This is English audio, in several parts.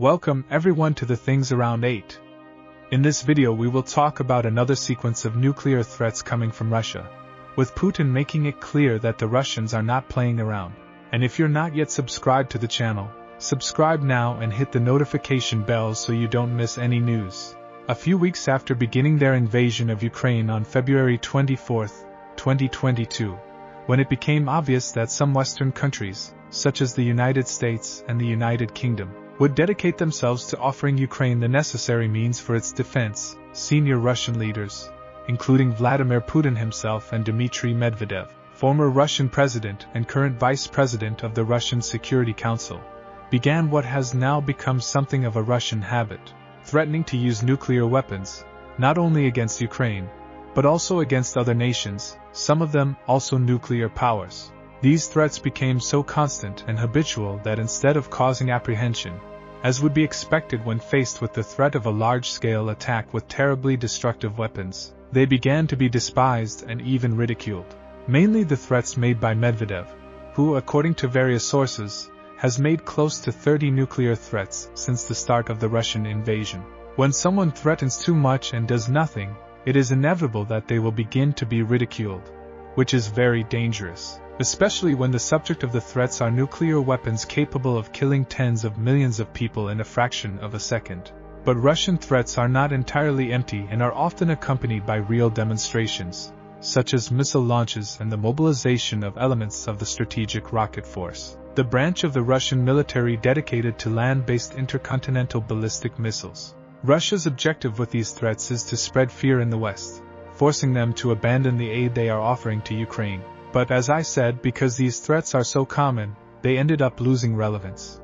Welcome everyone to the Things Around 8. In this video we will talk about another sequence of nuclear threats coming from Russia, with Putin making it clear that the Russians are not playing around. And if you're not yet subscribed to the channel, subscribe now and hit the notification bell so you don't miss any news. A few weeks after beginning their invasion of Ukraine on February 24, 2022, when it became obvious that some Western countries, such as the United States and the United Kingdom, would dedicate themselves to offering Ukraine the necessary means for its defense, senior Russian leaders, including Vladimir Putin himself and Dmitry Medvedev, former Russian president and current vice president of the Russian Security Council, began what has now become something of a Russian habit, threatening to use nuclear weapons, not only against Ukraine, but also against other nations, some of them also nuclear powers. These threats became so constant and habitual that instead of causing apprehension, as would be expected when faced with the threat of a large-scale attack with terribly destructive weapons, they began to be despised and even ridiculed. Mainly the threats made by Medvedev, who, according to various sources, has made close to 30 nuclear threats since the start of the Russian invasion. When someone threatens too much and does nothing, it is inevitable that they will begin to be ridiculed, which is very dangerous, especially when the subject of the threats are nuclear weapons capable of killing tens of millions of people in a fraction of a second. But Russian threats are not entirely empty and are often accompanied by real demonstrations, such as missile launches and the mobilization of elements of the Strategic Rocket Force, the branch of the Russian military dedicated to land-based intercontinental ballistic missiles. Russia's objective with these threats is to spread fear in the West, forcing them to abandon the aid they are offering to Ukraine. But as I said, because these threats are so common, they ended up losing relevance,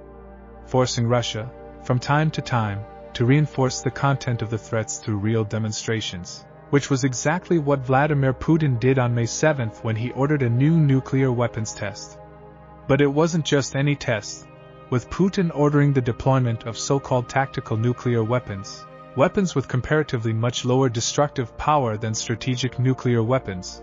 forcing Russia, from time to time, to reinforce the content of the threats through real demonstrations, which was exactly what Vladimir Putin did on May 7 when he ordered a new nuclear weapons test. But it wasn't just any test, with Putin ordering the deployment of so-called tactical nuclear weapons, weapons with comparatively much lower destructive power than strategic nuclear weapons,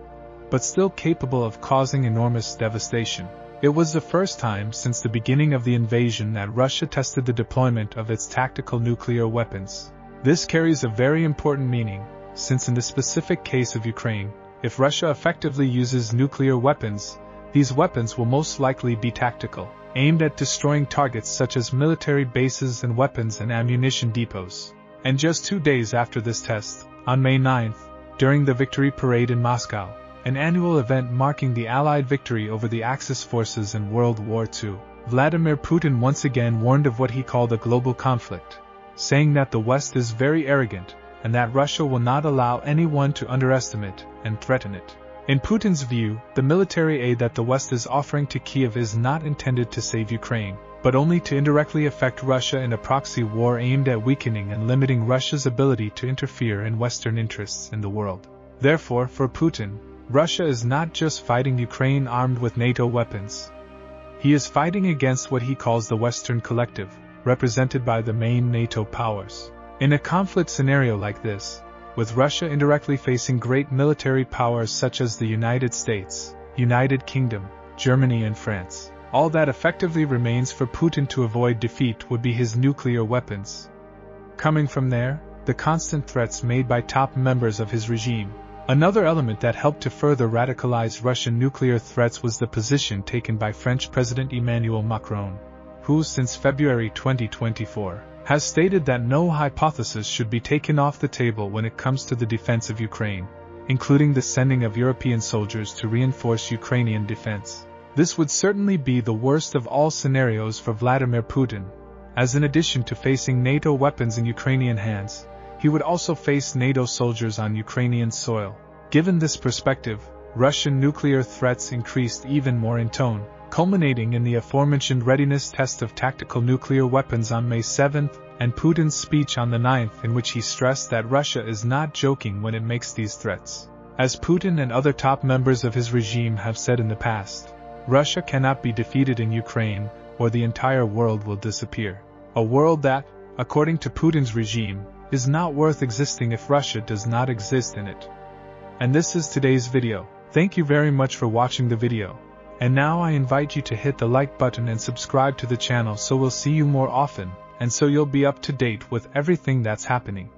but still capable of causing enormous devastation. It was the first time since the beginning of the invasion that Russia tested the deployment of its tactical nuclear weapons. This carries a very important meaning, since in the specific case of Ukraine, if Russia effectively uses nuclear weapons, these weapons will most likely be tactical, aimed at destroying targets such as military bases and weapons and ammunition depots. And just 2 days after this test, on May 9, during the Victory Parade in Moscow, an annual event marking the Allied victory over the Axis forces in World War II, Vladimir Putin once again warned of what he called a global conflict, saying that the West is very arrogant, and that Russia will not allow anyone to underestimate and threaten it. In Putin's view, the military aid that the West is offering to Kiev is not intended to save Ukraine, but only to indirectly affect Russia in a proxy war aimed at weakening and limiting Russia's ability to interfere in Western interests in the world. Therefore, for Putin, Russia is not just fighting Ukraine armed with NATO weapons. He is fighting against what he calls the Western collective, represented by the main NATO powers. In a conflict scenario like this, with Russia indirectly facing great military powers such as the United States, United Kingdom, Germany and France, all that effectively remains for Putin to avoid defeat would be his nuclear weapons. Coming from there, the constant threats made by top members of his regime. Another element that helped to further radicalize Russian nuclear threats was the position taken by French President Emmanuel Macron, who since February 2024 has stated that no hypothesis should be taken off the table when it comes to the defense of Ukraine, including the sending of European soldiers to reinforce Ukrainian defense. This would certainly be the worst of all scenarios for Vladimir Putin, as in addition to facing NATO weapons in Ukrainian hands, he would also face NATO soldiers on Ukrainian soil. Given this perspective, Russian nuclear threats increased even more in tone, culminating in the aforementioned readiness test of tactical nuclear weapons on May 7 and Putin's speech on the 9th in which he stressed that Russia is not joking when it makes these threats. As Putin and other top members of his regime have said in the past, Russia cannot be defeated in Ukraine, or the entire world will disappear. A world that, according to Putin's regime, is not worth existing if Russia does not exist in it. And this is today's video. Thank you very much for watching the video. And now I invite you to hit the like button and subscribe to the channel so we'll see you more often. and so you'll be up to date with everything that's happening.